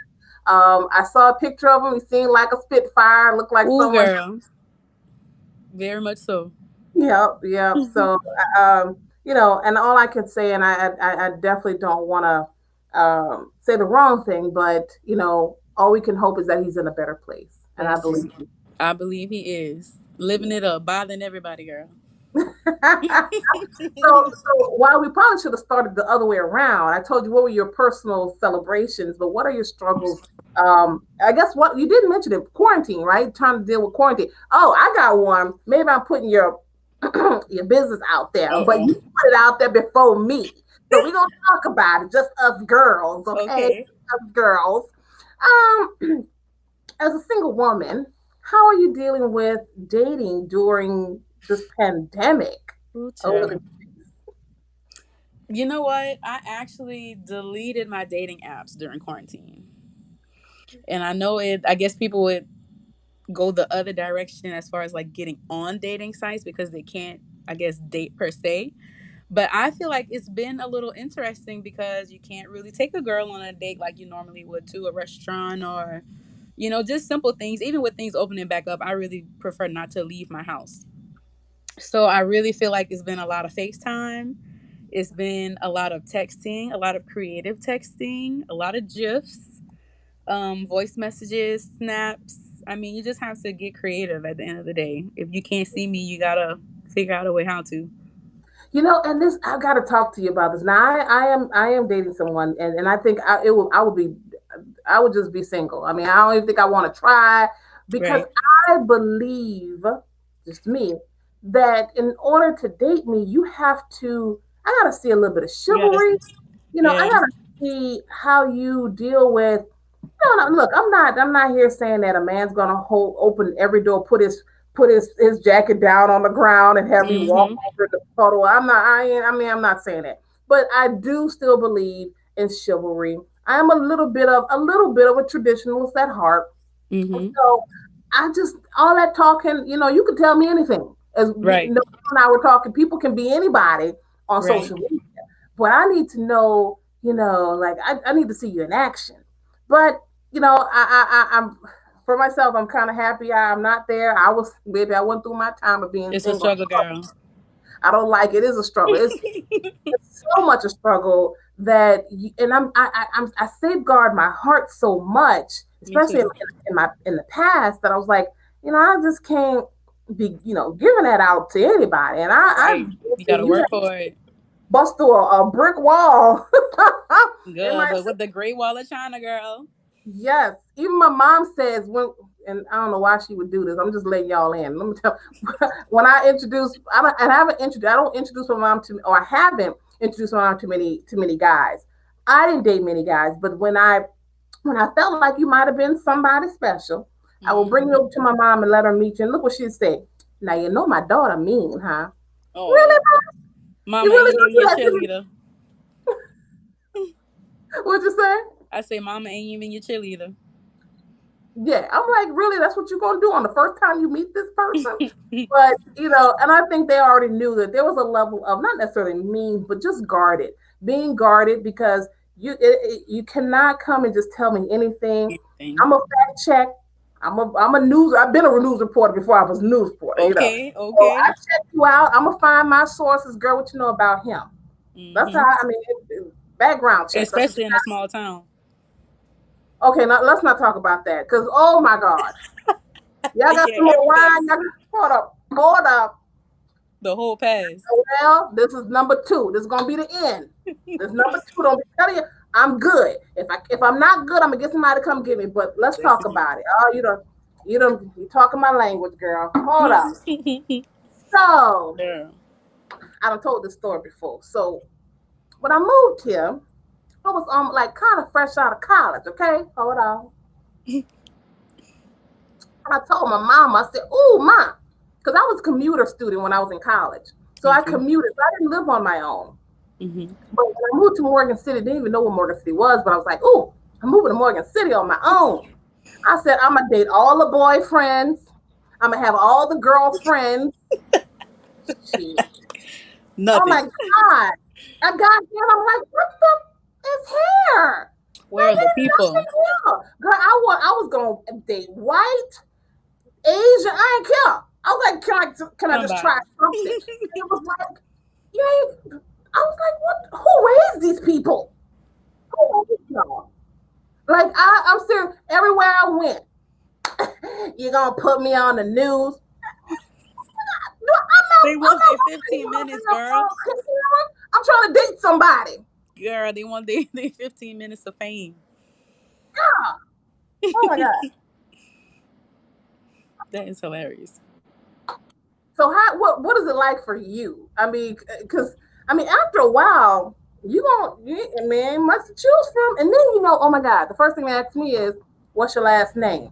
I saw a picture of him. He seemed like a Spitfire. Looked like Ooh, someone. girl. Very much so. Yep, yep. So, and all I can say, and I definitely don't want to say the wrong thing, but all we can hope is that he's in a better place, and I Yes. believe. I believe he is. Living it up, bothering everybody, girl. So while we probably should have started the other way around, I told you what were your personal celebrations, but what are your struggles? I guess what you didn't mention it, quarantine, right? Trying to deal with quarantine. Oh, I got one. Maybe I'm putting your your business out there, but Uh-oh. you put it out there before me. So we're gonna talk about it, just us girls, okay? Okay. Us girls. As a single woman, how are you dealing with dating during this pandemic? Ooh, Oh, child. You know what? I actually deleted my dating apps during quarantine. And I guess people would go the other direction as far as like getting on dating sites because they can't, I guess, date per se. But I feel like it's been a little interesting because you can't really take a girl on a date like you normally would to a restaurant or, just simple things. Even with things opening back up, I really prefer not to leave my house. So I really feel like it's been a lot of FaceTime. It's been a lot of texting, a lot of creative texting, a lot of GIFs, voice messages, snaps. I mean, you just have to get creative at the end of the day. If you can't see me, you gotta figure out a way how to. and this I got to talk to you about this. Now, I am dating someone, and I think I would just be single. I mean, I don't even think I want to try because Right. I believe, just me, that in order to date me, you have to. I got to see a little bit of You gotta, chivalry. I yeah. got to see how you deal with. No, no, look, I'm not here saying that a man's gonna open every door, put his jacket down on the ground and have me walk Mm-hmm. over the puddle. I'm not saying that. But I do still believe in chivalry. I am a little bit of a traditionalist at heart. And Mm-hmm. so I just all that talking, you could tell me anything. As Right. you and I were talking, people can be anybody on Right. social media. But I need to know, like I need to see you in action. But I'm for myself. I'm kind of happy I'm not there. I went through my time of being It's a single. struggle, girl. I don't like it. It's a struggle. It's so much a struggle that, and I safeguard my heart so much, Me especially too. in the past, that I was like, I just can't be, giving that out to anybody. And Right. You gotta you work have for it. bust through a brick wall. in Good. my But with the Great Wall of China, girl. Yes, even my mom says and I don't know why she would do this. I'm just letting y'all in. Let me tell. When I introduce, I don't introduce my mom to, or I haven't introduced my mom to many guys. I didn't date many guys, but when I felt like you might have been somebody special, I will bring Mm-hmm. you over to my mom and let her meet you. And look what she'd say. Now you know my daughter mean, huh? Really? Oh, You Mama ain't really gonna even do your that to me? cheerleader. What'd you say? I say, Mama ain't even your cheerleader. Yeah, I'm like, really? That's what you're gonna do on the first time you meet this person? But and I think they already knew that there was a level of not necessarily mean, but just guarded, being guarded because you cannot come and just tell me anything. Anything. I'm a fact check. I'm a news. I've been a news reporter before I was a news reporter. Okay. So I Okay. check you out. I'm gonna find my sources, girl. What you know about him? That's how Mm-hmm. I mean. Background checks. That's what Especially in a small town. okay, now let's not talk about that because oh my God, y'all got Yeah, some more evidence. wine. Y'all got hold up, hold up. The whole pass. Well, this is number 2. This is gonna be the end. This number 2. Don't be telling you I'm good. If I'm not good, I'm gonna get somebody to come get me. But let's talk about it. Oh, you talking my language, girl. Hold up. So Yeah. I done told this story before. So when I moved here, I was like kind of fresh out of college. Okay, hold on. I told my mom, I said, "Ooh, mom," because I was a commuter student when I was in college. So I Okay. commuted. So I didn't live on my own. Mm-hmm. But when I moved to Morgan City, didn't even know what Morgan City was. But I was like, "Ooh, I'm moving to Morgan City on my own." I said, "I'm gonna date all the boyfriends. I'm gonna have all the girlfriends." Shit. Oh Nothing. my God! I got there. I'm like, "What the is here?" Where are the Like, people? girl, I was gonna date white, Asian. I ain't care. I was like, can I just try Somebody. something? It was like, you ain't. I was like, what? Who raised these people? Who raised y'all? Like, I'm serious. Everywhere I went, you're gonna put me on the news. No, They want their 15 minutes, girl. I'm trying to date somebody. Girl, they want their 15 minutes of fame. Yeah. Oh my God. That is hilarious. So what is it like for you? I mean, because after a while, man must choose from, and then oh my God, the first thing they ask me is, "What's your last name?"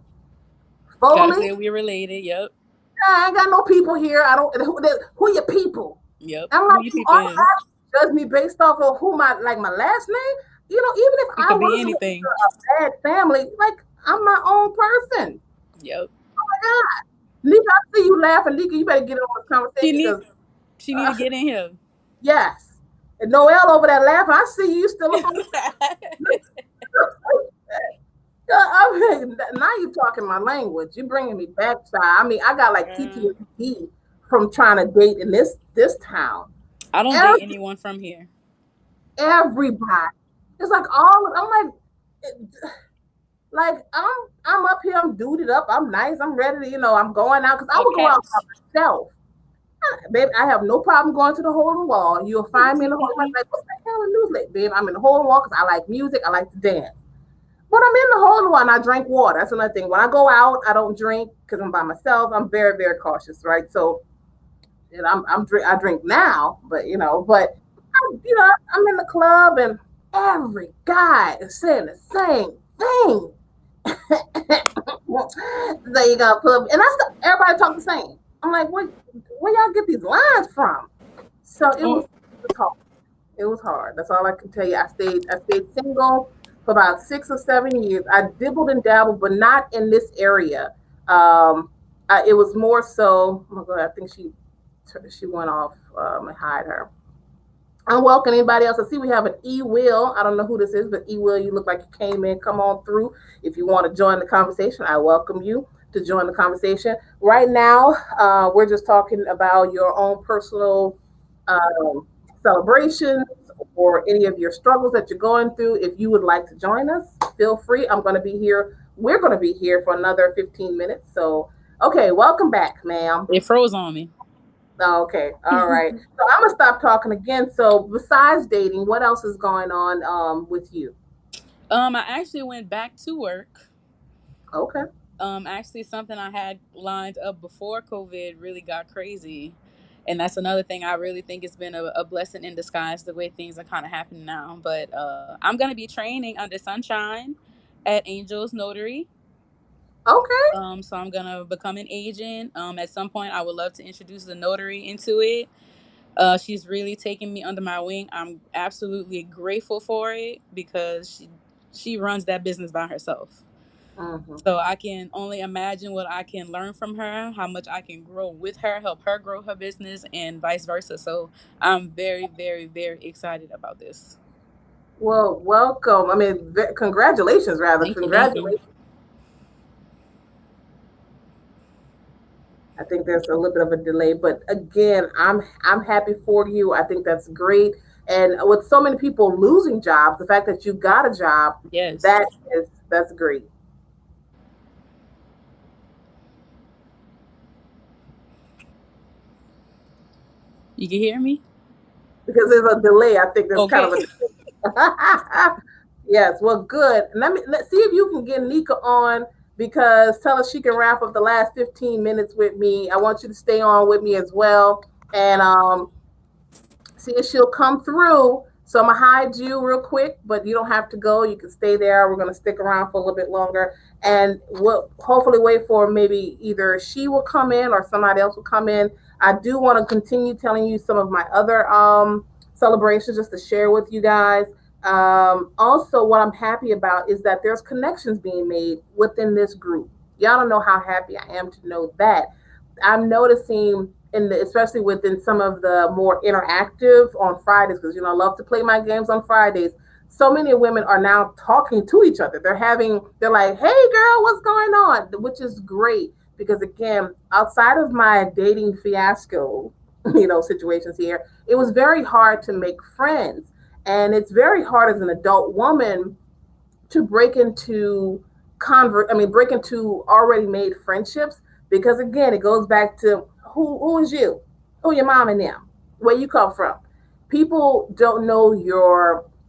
Gotta Foley. say we're related. Yep. I ain't got no people here. I don't. Who your people? Yep. I'm Who like, you you people is? automatically judge me based off of who my last name. Even if It I could be was anything. a bad family, like I'm my own person. Yep. Oh my God, Nika, I see you laughing. Nika, you better get on this She conversation need because she need to get in here. yes. And Noelle over there laughing. I see you still up on the I mean, now you're talking my language. You're bringing me back, child. I mean, I got like PTSD from trying to date in this town. I don't date Every, anyone from here. everybody. It's like all. I'm I'm up here. I'm duded up. I'm nice. I'm ready to. I'm going out because I A will go out catch. by myself. Babe, I have no problem going to the hole in the wall. You'll find me in the hole. I'm like, what the hell is news like, babe? I'm in the hole in the wall because I like music. I like to dance. When I'm in the hole in the wall and I drink water, that's another thing. When I go out, I don't drink because I'm by myself. I'm very, very cautious, right? So, I drink now, but I'm in the club and every guy is saying the same thing. So you gotta put up, and everybody talk the same. I'm like, where y'all get these lines from? So Oh, it was hard. It was hard. That's all I can tell you. I stayed single for about 6 or 7 years. I dibbled and dabbled, but not in this area. It was more so. Oh my God, I think she went off. And hide her. I'm welcome anybody else. I see we have an E-Will. I don't know who this is, but E-Will, you look like you came in. Come on through. If you want to join the conversation, I welcome you to join the conversation. Right now, we're just talking about your own personal um, celebrations or any of your struggles that you're going through. If you would like to join us, feel free. I'm going to be here. We're going to be here for another 15 minutes. So, okay, welcome back, ma'am. it froze on me. Oh, okay, all right. So I'm gonna stop talking again. So besides dating, what else is going on with you? I actually went back to work. Okay. Actually, something I had lined up before COVID really got crazy. And that's another thing I really think it's been a blessing in disguise the way things are kind of happening now. But I'm going to be training under Sunshine at Angels Notary. Okay. So I'm going to become an agent. At some point, I would love to introduce the notary into it. She's really taken me under my wing. I'm absolutely grateful for it because she runs that business by herself. Mm-hmm. So I can only imagine what I can learn from her, how much I can grow with her, help her grow her business, and vice versa. So I'm very, very, very excited about this. Well, welcome. I mean, congratulations, rather. Thank you. Thank you. Congratulations. I think there's a little bit of a delay, but again, I'm happy for you. I think that's great. And with so many people losing jobs, the fact that you got a job, Yes. that's great. You can hear me? Because there's a delay. I think there's kind Okay. of a yes. Well, good. Let's see if you can get Nika on, because tell us she can wrap up the last 15 minutes with me. I want you to stay on with me as well, and see if she'll come through. So I'm gonna hide you real quick, but you don't have to go. You can stay there. We're gonna stick around for a little bit longer, and we'll hopefully wait for maybe either she will come in or somebody else will come in. I do want to continue telling you some of my other celebrations just to share with you guys. Also, what I'm happy about is that there's connections being made within this group. Y'all don't know how happy I am to know that. I'm noticing especially within some of the more interactive on Fridays, because I love to play my games on Fridays. So many women are now talking to each other. They're like, "Hey girl, what's going on?" Which is great, because again, outside of my dating fiasco, situations here, it was very hard to make friends. And it's very hard as an adult woman to break into already made friendships, because again, it goes back to who is you, who your mom and them, where you come from. People don't know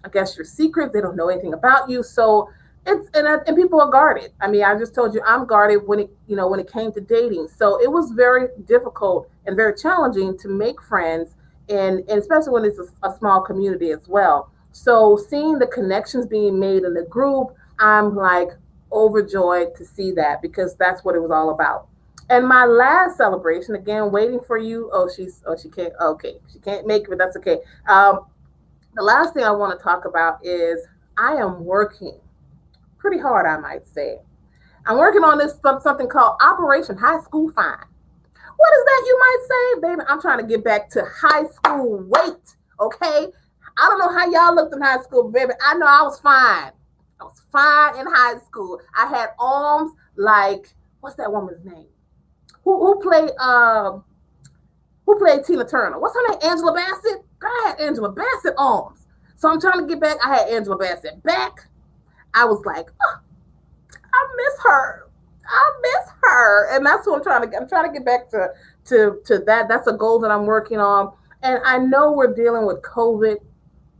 I guess your secrets. They don't know anything about you, so and people are guarded. I mean, I just told you I'm guarded when it came to dating. So it was very difficult and very challenging to make friends, and especially when it's a small community as well. So seeing the connections being made in the group, I'm like overjoyed to see that, because that's what it was all about. And my last celebration, again, waiting for you. She can't. Okay, she can't make it, but that's okay. The last thing I want to talk about is I am working pretty hard, I might say. I'm working on this something called Operation High School Fine. What is that, you might say? Baby, I'm trying to get back to high school weight, okay? I don't know how y'all looked in high school, baby. I know I was fine. I was fine in high school. I had arms like, what's that woman's name? Who played Tina Turner? What's her name? Angela Bassett? Girl, I had Angela Bassett arms. So I'm trying to get back. I had Angela Bassett back. I was like, oh, I miss her. I miss her. And that's what I'm trying to get back to that. That's a goal that I'm working on. And I know we're dealing with COVID.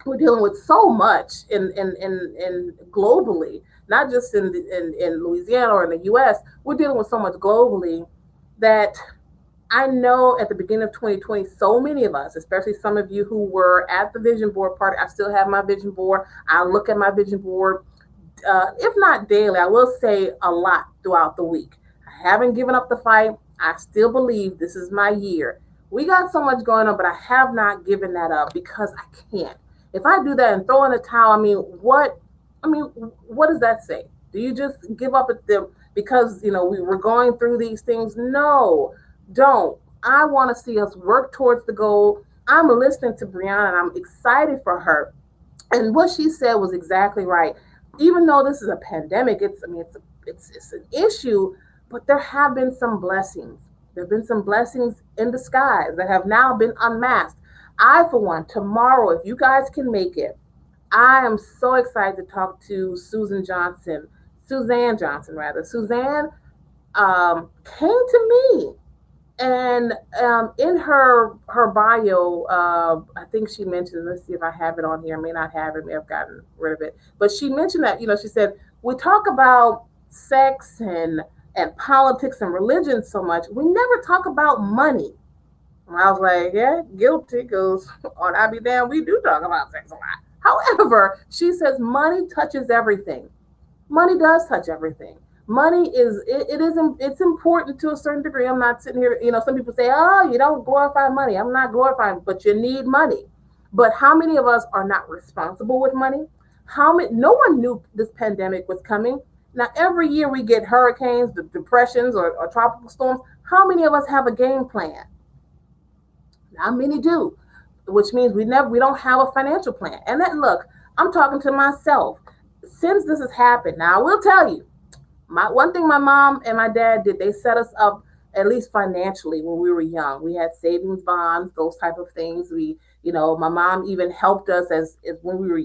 We're dealing with so much in globally, not just in Louisiana or in the US. We're dealing with so much globally that I know at the beginning of 2020, so many of us, especially some of you who were at the vision board party, I still have my vision board. I look at my vision board, if not daily, I will say a lot throughout the week. I haven't given up the fight. I still believe this is my year. We got so much going on, but I have not given that up, because I can't. If I do that and throw in a towel, what does that say? Do you just give up at them because we were going through these things? No, don't. I want to see us work towards the goal. I'm listening to Brianna and I'm excited for her. And what she said was exactly right. Even though this is a pandemic, it's an issue, but there have been some blessings. There have been some blessings in disguise that have now been unmasked. I, for one, tomorrow, if you guys can make it, I am so excited to talk to Suzanne Johnson, rather. Suzanne came to me, and in her bio, I think she mentioned, let's see if I have it on here. I may not have it, may have gotten rid of it. But she mentioned that, she said, we talk about sex and politics and religion so much. We never talk about money. And I was like, yeah, guilty, because on I Be Damned, we do talk about sex a lot. However, she says money touches everything. Money does touch everything. Money it's important to a certain degree. I'm not sitting here, some people say, oh, you don't glorify money. I'm not glorifying, but you need money. But how many of us are not responsible with money? No one knew this pandemic was coming. Now, every year we get hurricanes, depressions, or tropical storms. How many of us have a game plan? Not many do, which means we don't have a financial plan. And then look, I'm talking to myself. Since this has happened, now I will tell you, one thing my mom and my dad did, they set us up at least financially when we were young. We had savings bonds, those type of things. My mom even helped us as when we were,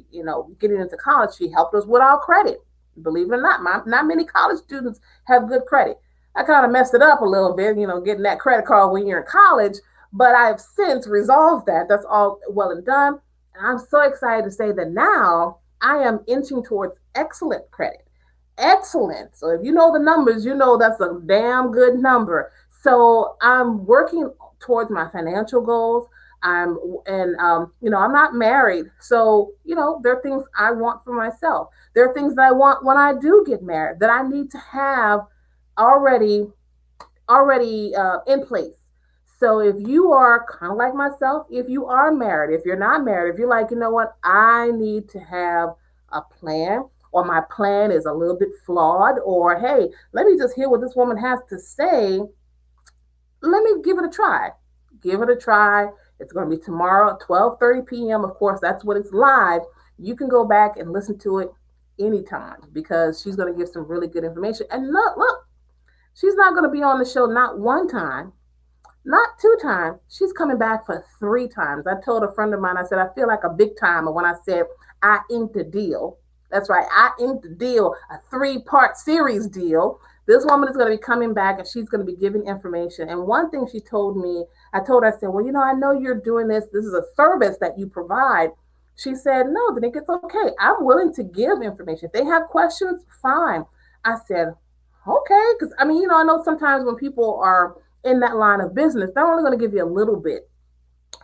getting into college. She helped us with our credit. Believe it or not, not many college students have good credit. I kind of messed it up a little bit, getting that credit card when you're in college. But I've since resolved that. That's all well and done. And I'm so excited to say that now I am inching towards excellent credit. Excellent. So if you know the numbers, you know that's a damn good number. So I'm working towards my financial goals. I'm not married, so there are things I want for myself. There are things that I want when I do get married that I need to have already in place. So if you are kind of like myself, if you are married, if you're not married, if you're like, you know what, I need to have a plan, or my plan is a little bit flawed, or hey, let me just hear what this woman has to say. Let me give it a try. Give it a try. It's going to be tomorrow at 12:30 p.m. Of course, that's when it's live. You can go back and listen to it anytime because she's going to give some really good information. And look, she's not going to be on the show not one time, not two times. She's coming back for three times. I told a friend of mine, I said, I feel like a big timer when I said I inked a deal. That's right, I inked a deal, a three-part series deal. This woman is going to be coming back and she's going to be giving information. And one thing she told me, I told her, I said, well, I know you're doing this. This is a service that you provide. She said, no, then it's okay. I'm willing to give information. If they have questions, fine. I said, okay. Because, I know sometimes when people are in that line of business, they're only going to give you a little bit.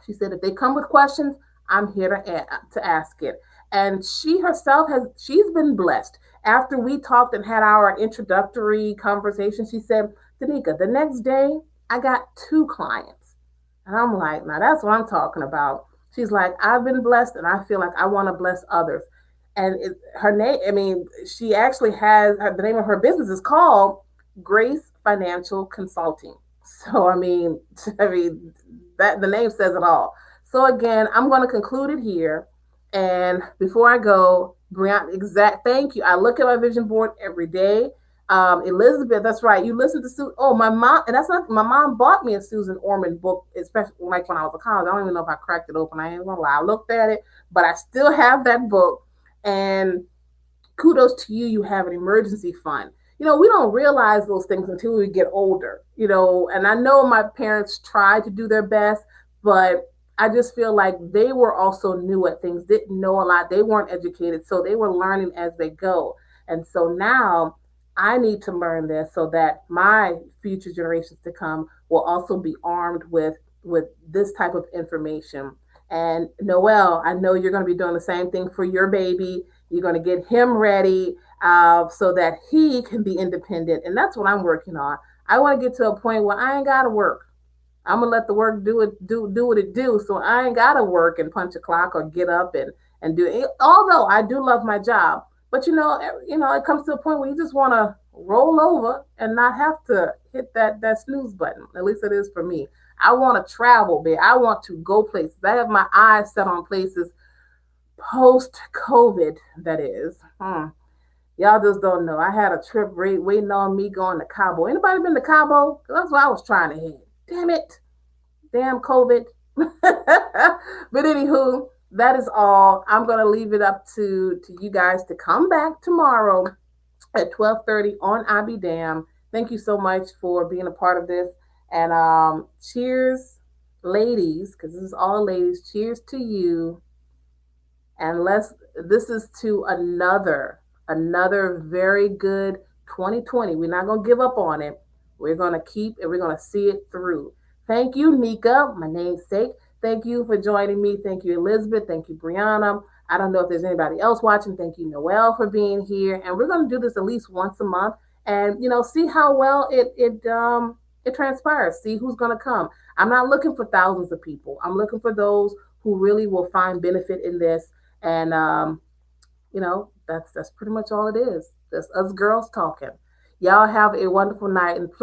She said, if they come with questions, I'm here to ask it. And she herself she's been blessed. After we talked and had our introductory conversation, she said, Danica, the next day I got two clients. And I'm like, now that's what I'm talking about. She's like, I've been blessed and I feel like I want to bless others. And her name, she actually has the name of her business is called Grace Financial Consulting. So that the name says it all. So again, I'm going to conclude it here. And before I go, Brianna, thank you. I look at my vision board every day. Elizabeth, that's right. You listen to Susan. Oh, my mom, and that's not my mom bought me a Susan Orman book, especially like when I was in college. I don't even know if I cracked it open. I ain't gonna lie. I looked at it, but I still have that book. And kudos to you. You have an emergency fund. We don't realize those things until we get older, and I know my parents tried to do their best, but I just feel like they were also new at things, didn't know a lot. They weren't educated, so they were learning as they go. And so now I need to learn this so that my future generations to come will also be armed with this type of information. And Noel, I know you're going to be doing the same thing for your baby. You're going to get him ready so that he can be independent. And that's what I'm working on. I want to get to a point where I ain't got to work. I'm gonna let the work do what it do. So I ain't gotta work and punch a clock or get up and do it. Although I do love my job, but it comes to a point where you just want to roll over and not have to hit that snooze button. At least it is for me. I want to travel, babe. I want to go places. I have my eyes set on places post COVID. That is. Y'all just don't know. I had a trip waiting on me going to Cabo. Anybody been to Cabo? That's what I was trying to hit. Damn it. Damn COVID. But anywho, that is all. I'm going to leave it up to you guys to come back tomorrow at 12:30 on I Be Damn. Thank you so much for being a part of this. And cheers, ladies, because this is all ladies. Cheers to you. And this is to another very good 2020. We're not going to give up on it. We're going to keep and we're going to see it through. Thank you, Nika, my namesake. Thank you for joining me. Thank you, Elizabeth. Thank you, Brianna. I don't know if there's anybody else watching. Thank you, Noel, for being here. And we're going to do this at least once a month and, see how well it transpires. See who's going to come. I'm not looking for thousands of people. I'm looking for those who really will find benefit in this. And, that's pretty much all it is. That's us girls talking. Y'all have a wonderful night. And please,